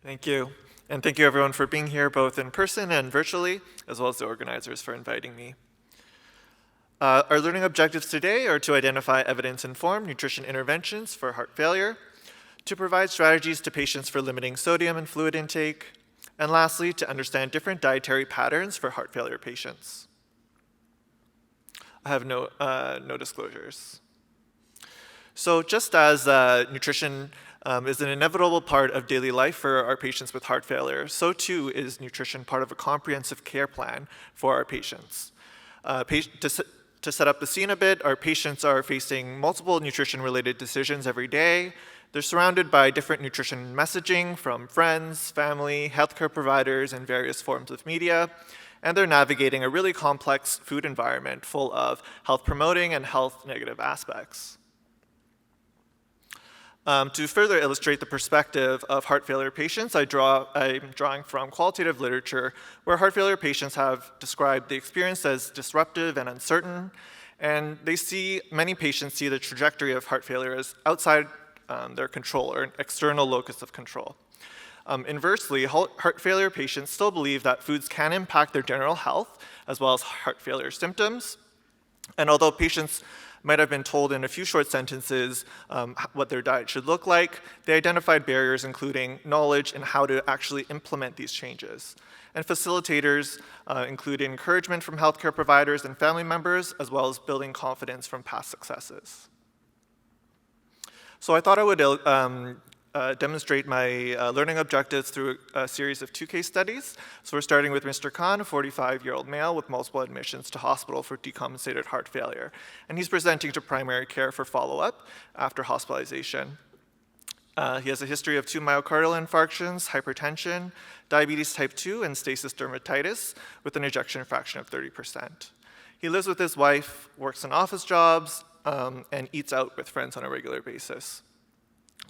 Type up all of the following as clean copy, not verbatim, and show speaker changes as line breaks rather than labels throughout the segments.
Thank you. And thank you everyone for being here both in person and virtually, as well as the organizers for inviting me. Our learning objectives today are to identify evidence-informed nutrition interventions for heart failure, to provide strategies to patients for limiting sodium and fluid intake, and lastly, to understand different dietary patterns for heart failure patients. I have no disclosures. So just as nutrition is an inevitable part of daily life for our patients with heart failure, so too is nutrition part of a comprehensive care plan for our patients. To set up the scene a bit, our patients are facing multiple nutrition-related decisions every day. They're surrounded by different nutrition messaging from friends, family, healthcare providers, and various forms of media, and they're navigating a really complex food environment full of health-promoting and health-negative aspects. To further illustrate the perspective of heart failure patients, I'm drawing from Qualitative Literature, where heart failure patients have described the experience as disruptive and uncertain, and many patients see the trajectory of heart failure as outside their control or an external locus of control. Inversely, heart failure patients still believe that foods can impact their general health as well as heart failure symptoms, and although patients might have been told in a few short sentences what their diet should look like, they identified barriers including knowledge and how to actually implement these changes. And facilitators include encouragement from healthcare providers and family members, as well as building confidence from past successes. So I thought I would demonstrate my learning objectives through a series of 2 case studies. So we're starting with Mr. Khan, a 45-year-old male with multiple admissions to hospital for decompensated heart failure. And he's presenting to primary care for follow-up after hospitalization. He has a history of 2 myocardial infarctions, hypertension, diabetes type 2, and stasis dermatitis with an ejection fraction of 30%. He lives with his wife, works in office jobs, and eats out with friends on a regular basis.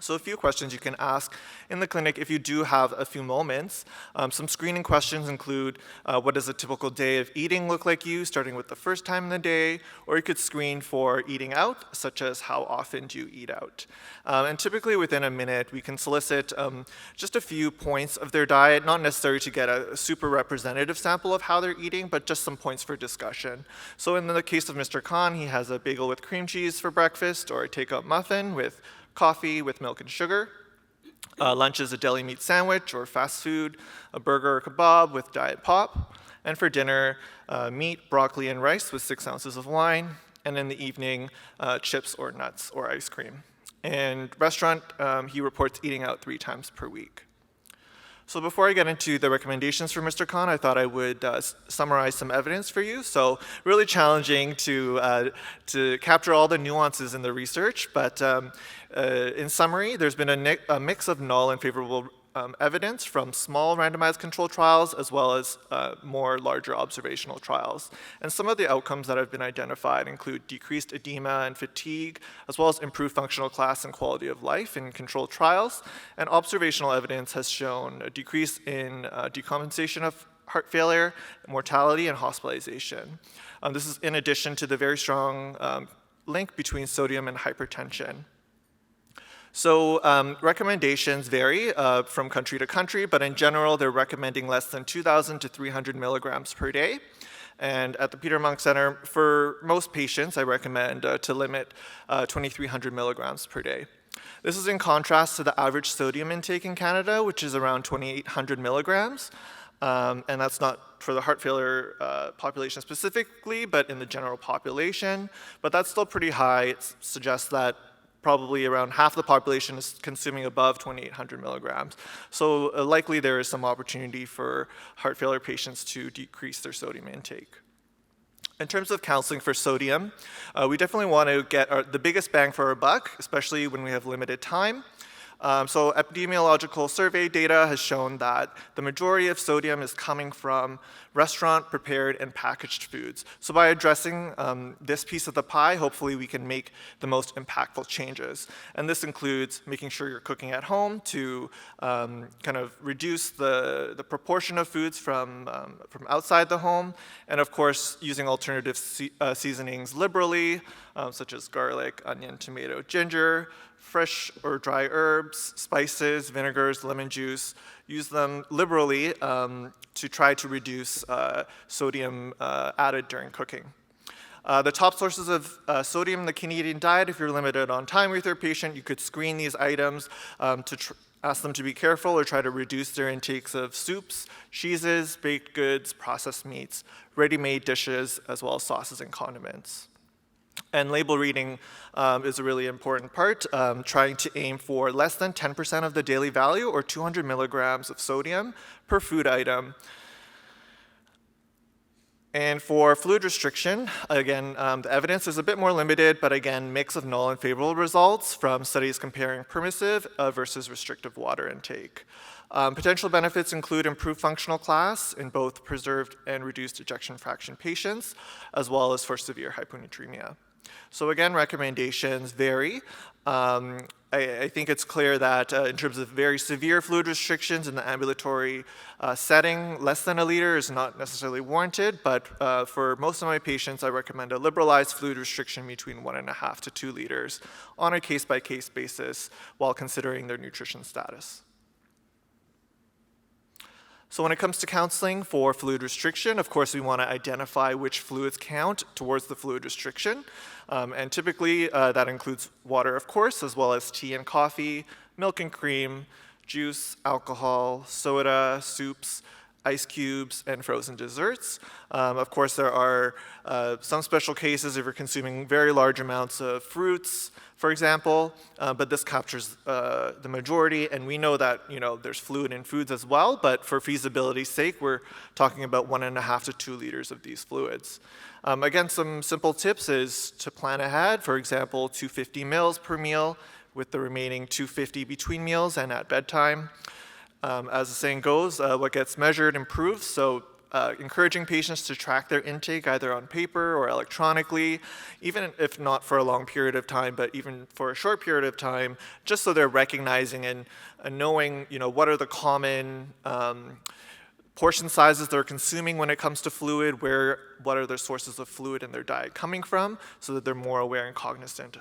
So a few questions you can ask in the clinic if you do have a few moments. Some screening questions include what does a typical day of eating look like you, starting with the first time in the day, or you could screen for eating out, such as how often do you eat out. And typically within a minute, we can solicit just a few points of their diet, not necessarily to get a super representative sample of how they're eating, but just some points for discussion. So in the case of Mr. Khan, he has a bagel with cream cheese for breakfast, or a take-out muffin with coffee with milk and sugar. Lunch is a deli meat sandwich or fast food, a burger or kebab with diet pop. And for dinner, meat, broccoli, and rice with 6 ounces of wine. And in the evening, chips or nuts or ice cream. And restaurant, he reports eating out 3 times per week. So before I get into the recommendations for Mr. Khan, I thought I would summarize some evidence for you. So really challenging to capture all the nuances in the research, but in summary, there's been a mix of null and favorable evidence from small randomized controlled trials as well as more larger observational trials. And some of the outcomes that have been identified include decreased edema and fatigue, as well as improved functional class and quality of life in controlled trials. And observational evidence has shown a decrease in decompensation of heart failure, mortality, and hospitalization. This is in addition to the very strong link between sodium and hypertension. So recommendations vary from country to country, but in general, they're recommending less than 2,000 to 300 milligrams per day. And at the Peter Munk Centre, for most patients, I recommend to limit 2,300 milligrams per day. This is in contrast to the average sodium intake in Canada, which is around 2,800 milligrams. And that's not for the heart failure population specifically, but in the general population. But that's still pretty high. It suggests that probably around half the population is consuming above 2,800 milligrams. So likely there is some opportunity for heart failure patients to decrease their sodium intake. In terms of counseling for sodium, we definitely want to get the biggest bang for our buck, especially when we have limited time. So epidemiological survey data has shown that the majority of sodium is coming from restaurant prepared and packaged foods. So by addressing this piece of the pie, hopefully we can make the most impactful changes. And this includes making sure you're cooking at home to kind of reduce the proportion of foods from outside the home, and of course using alternative seasonings liberally, such as garlic, onion, tomato, ginger, fresh or dry herbs, spices, vinegars, lemon juice. Use them liberally to try to reduce sodium added during cooking. The top sources of sodium in the Canadian diet, if you're limited on time with your patient, you could screen these items to ask them to be careful or try to reduce their intakes of soups, cheeses, baked goods, processed meats, ready-made dishes, as well as sauces and condiments. And label reading is a really important part, trying to aim for less than 10% of the daily value or 200 milligrams of sodium per food item. And for fluid restriction, again, the evidence is a bit more limited, but again, mix of null and favorable results from studies comparing permissive versus restrictive water intake. Potential benefits include improved functional class in both preserved and reduced ejection fraction patients, as well as for severe hyponatremia. So again, recommendations vary. I think it's clear that in terms of very severe fluid restrictions in the ambulatory setting, less than a liter is not necessarily warranted, but for most of my patients, I recommend a liberalized fluid restriction between 1.5 to 2 liters on a case-by-case basis while considering their nutrition status. So when it comes to counseling for fluid restriction, of course, we want to identify which fluids count towards the fluid restriction. And typically, that includes water, of course, as well as tea and coffee, milk and cream, juice, alcohol, soda, soups, ice cubes, and frozen desserts. Of course, there are some special cases if you're consuming very large amounts of fruits, for example, but this captures the majority, and we know that there's fluid in foods as well, but for feasibility's sake, we're talking about 1.5 to 2 liters of these fluids. Again, some simple tips is to plan ahead, for example, 250 mils per meal, with the remaining 250 between meals and at bedtime. As the saying goes, what gets measured improves, so encouraging patients to track their intake either on paper or electronically, even if not for a long period of time, but even for a short period of time, just so they're recognizing and knowing what are the common portion sizes they're consuming when it comes to fluid, what are their sources of fluid in their diet coming from, so that they're more aware and cognizant.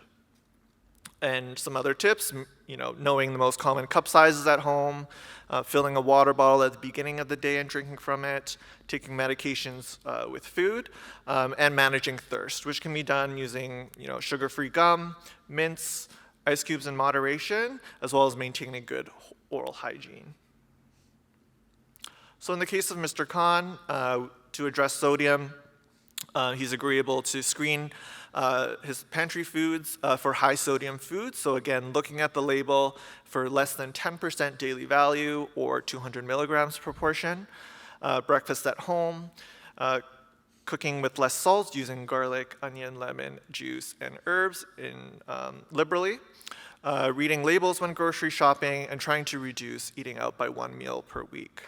And some other tips, knowing the most common cup sizes at home, filling a water bottle at the beginning of the day and drinking from it, taking medications with food, and managing thirst, which can be done using sugar-free gum, mints, ice cubes in moderation, as well as maintaining good oral hygiene. So in the case of Mr. Khan, to address sodium, he's agreeable to screen his pantry foods for high sodium foods. So again, looking at the label for less than 10% daily value or 200 milligrams per portion. Breakfast at home, cooking with less salt using garlic, onion, lemon, juice, and herbs liberally. Reading labels when grocery shopping and trying to reduce eating out by 1 meal per week.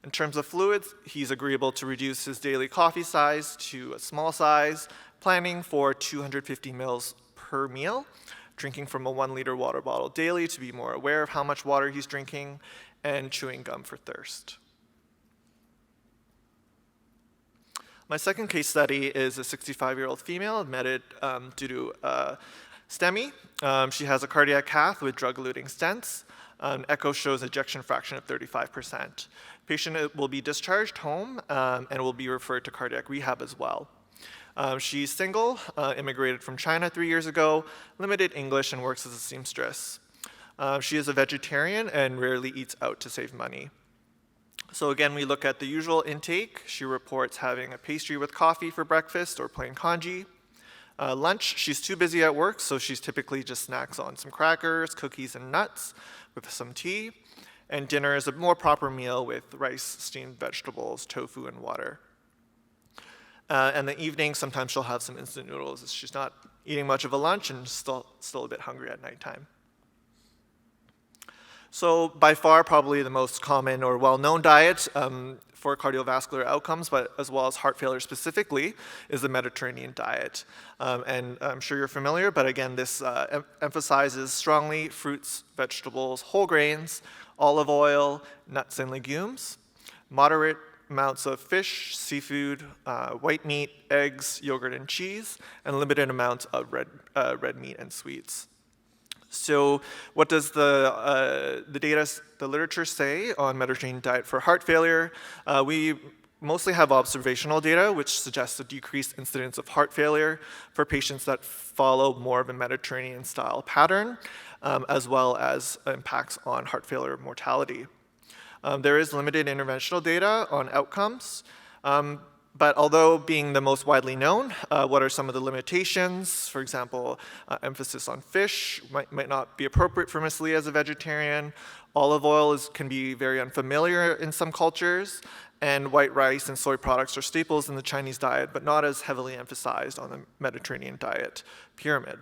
In terms of fluids, he's agreeable to reduce his daily coffee size to a small size, planning for 250 mils per meal, drinking from a 1-liter water bottle daily to be more aware of how much water he's drinking, and chewing gum for thirst. My second case study is a 65-year-old female admitted due to STEMI. She has a cardiac cath with drug-eluting stents. An echo shows ejection fraction of 35%. Patient will be discharged home and will be referred to cardiac rehab as well. She's single, immigrated from China 3 years ago, limited English, and works as a seamstress. She is a vegetarian and rarely eats out to save money. So again, we look at the usual intake. She reports having a pastry with coffee for breakfast or plain congee. Lunch, she's too busy at work, so she's typically just snacks on some crackers, cookies, and nuts with some tea. And dinner is a more proper meal with rice, steamed vegetables, tofu, and water. And the evening, sometimes she'll have some instant noodles. She's not eating much of a lunch and still a bit hungry at nighttime. So by far, probably the most common or well-known diet for cardiovascular outcomes, but as well as heart failure specifically, is the Mediterranean diet. And I'm sure you're familiar, but again, this emphasizes strongly fruits, vegetables, whole grains, olive oil, nuts and legumes, moderate amounts of fish, seafood, white meat, eggs, yogurt, and cheese, and limited amounts of red meat and sweets. So what does the literature say on Mediterranean diet for heart failure? We mostly have observational data, which suggests a decreased incidence of heart failure for patients that follow more of a Mediterranean-style pattern, as well as impacts on heart failure mortality. There is limited interventional data on outcomes, but although being the most widely known, what are some of the limitations? For example, emphasis on fish might not be appropriate for Miss Lee as a vegetarian. Olive oil can be very unfamiliar in some cultures, and white rice and soy products are staples in the Chinese diet, but not as heavily emphasized on the Mediterranean diet pyramid.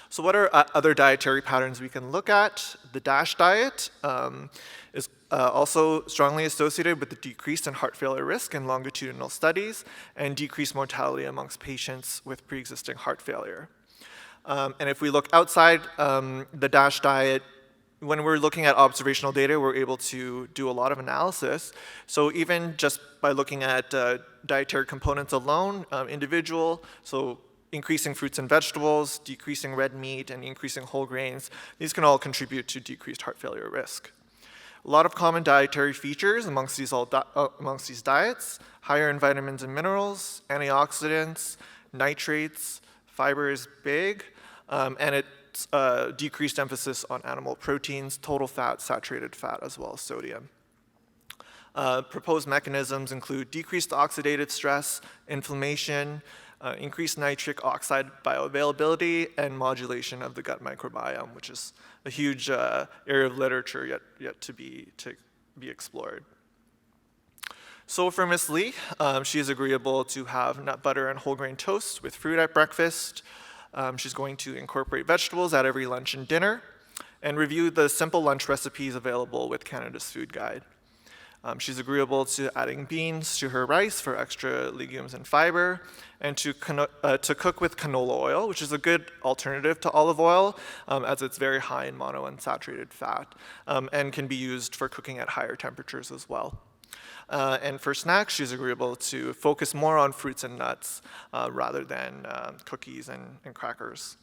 So what are other dietary patterns we can look at? The DASH diet is also strongly associated with the decrease in heart failure risk in longitudinal studies and decreased mortality amongst patients with pre-existing heart failure. And if we look outside the DASH diet, when we're looking at observational data, we're able to do a lot of analysis. So even just by looking at dietary components alone, individual, so increasing fruits and vegetables, decreasing red meat, and increasing whole grains, these can all contribute to decreased heart failure risk. A lot of common dietary features amongst these diets: higher in vitamins and minerals, antioxidants, nitrates, fiber is big, and it's decreased emphasis on animal proteins, total fat, saturated fat, as well as sodium. Proposed mechanisms include decreased oxidative stress, inflammation, increased nitric oxide bioavailability, and modulation of the gut microbiome, which is a huge area of literature yet to be explored. So for Miss Lee, she is agreeable to have nut butter and whole grain toast with fruit at breakfast. She's going to incorporate vegetables at every lunch and dinner, and review the simple lunch recipes available with Canada's Food Guide. She's agreeable to adding beans to her rice for extra legumes and fiber, and to cook with canola oil, which is a good alternative to olive oil, as it's very high in monounsaturated fat, and can be used for cooking at higher temperatures as well. And for snacks, she's agreeable to focus more on fruits and nuts rather than cookies and crackers.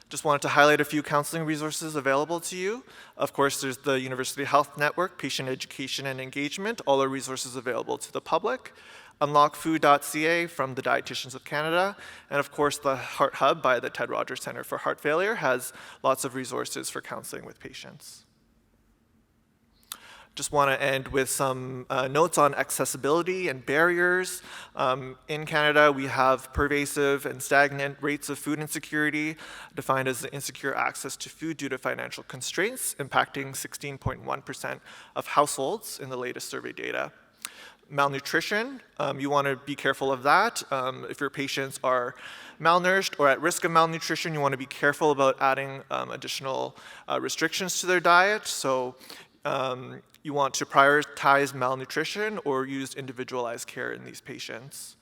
Just wanted to highlight a few counseling resources available to you. Of course, there's the University Health Network, Patient Education and Engagement, all are resources available to the public. Unlockfood.ca from the Dietitians of Canada, and of course the Heart Hub by the Ted Rogers Centre for Heart Failure has lots of resources for counseling with patients. Just want to end with some notes on accessibility and barriers. In Canada, we have pervasive and stagnant rates of food insecurity, defined as the insecure access to food due to financial constraints, impacting 16.1% of households in the latest survey data. Malnutrition, you want to be careful of that. If your patients are malnourished or at risk of malnutrition, you want to be careful about adding additional restrictions to their diet. So you want to prioritize malnutrition or use individualized care in these patients.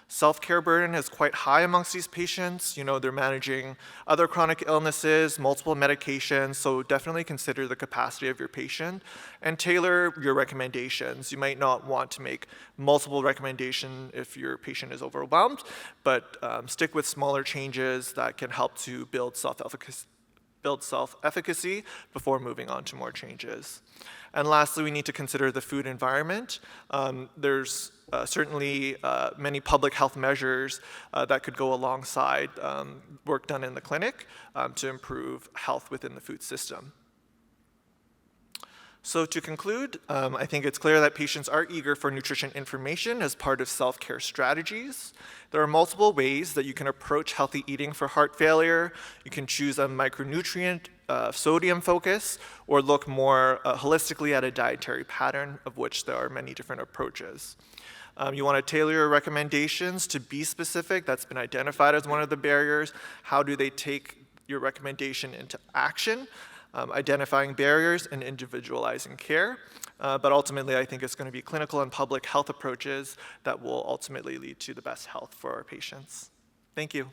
Self-care burden is quite high amongst these patients. You know, they're managing other chronic illnesses, multiple medications, so definitely consider the capacity of your patient and tailor your recommendations. You might not want to make multiple recommendations if your patient is overwhelmed, but stick with smaller changes that can help to build self-efficacy before moving on to more changes. And lastly, we need to consider the food environment. There's certainly many public health measures that could go alongside work done in the clinic to improve health within the food system. So to conclude, I think it's clear that patients are eager for nutrition information as part of self-care strategies. There are multiple ways that you can approach healthy eating for heart failure. You can choose a micronutrient sodium focus, or look more holistically at a dietary pattern, of which there are many different approaches. You want to tailor your recommendations to be specific. That's been identified as one of the barriers. How do they take your recommendation into action? Identifying barriers and individualizing care. But ultimately, I think it's going to be clinical and public health approaches that will ultimately lead to the best health for our patients. Thank you.